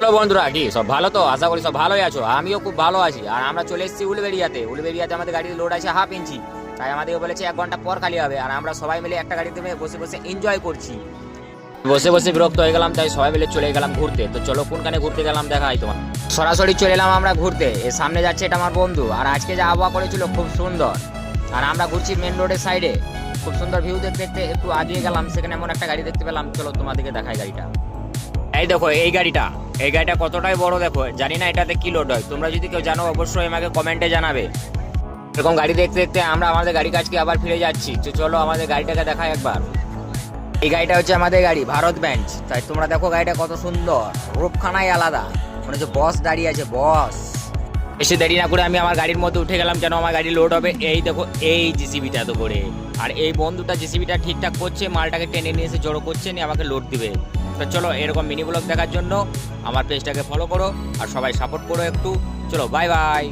Hello বন্ধুরা, কি সব ভালো তো? আশা করি সব ভালোই আছো। আমিও খুব ভালো আছি। আর আমরা চলে এসেছি উলুবেড়িয়াতে আমাদের গাড়ির লোড আছে 1/2 ইঞ্চি। তাই আমাদেরকে বলেছে 1 ঘন্টা পর খালি হবে। আর আমরা সবাই মিলে একটা গাড়িতে বসে বসে এনজয় করছি। বসে বসে বিরক্ত হয়ে গেলাম, তাই সবাই মিলে চলে গেলাম ঘুরতে। তো চলো কোনখানে ঘুরতে গেলাম দেখাই তোমার। সরাসরি চলে এলাম আমরা ঘুরতে। এর সামনে যাচ্ছে এটা আমার বন্ধু। আর আজকে যে আবহাওয়া করেছিল খুব সুন্দর। আর আমরা ঘুরছি মেন রোডের সাইডে। খুব সুন্দর ভিউ দেখতে দেখতে একটু আগিয়ে গেলাম, সেখানে এমন একটা গাড়ি দেখতে পেলাম। চলো তোমাদেরকে দেখাই গাড়িটা। এই দেখো এই গাড়িটা কতটাই বড় দেখো। জানি না এটাতে কি লোড হয়, তোমরা যদি কেউ জানো অবশ্যই আমাকে কমেন্টে জানাবে। এরকম গাড়ি দেখতে দেখতে আমরা আমাদের গাড়ি কাছকে আবার ফিরে যাচ্ছি। তো চলো আমাদের গাড়িটাকে দেখাই একবার। এই গাড়িটা হচ্ছে আমাদের গাড়ি ভারত বেঞ্চ। তাই তোমরা দেখো গাড়িটা কত সুন্দর, রূপখানাই আলাদা। মনে হচ্ছে বস দাঁড়িয়ে আছে, বস। এসে দেরি না করে আমি আমার গাড়ির মধ্যে উঠে গেলাম, যেন আমার গাড়ি লোড হবে। এই দেখো এই জিসিবিটা তো করে। আর এই বন্ধুটা জিসিবিটা ঠিকঠাক করছে, মালটাকে টেনে নিয়ে এসে জড়ো করছে, নিয়ে আমাকে লোড দিবে। তো চলো এরকম মিনি ব্লগ দেখার জন্য আমার পেজটাকে ফলো করো আর সবাই সাপোর্ট করো একটু। চলো বাই বাই।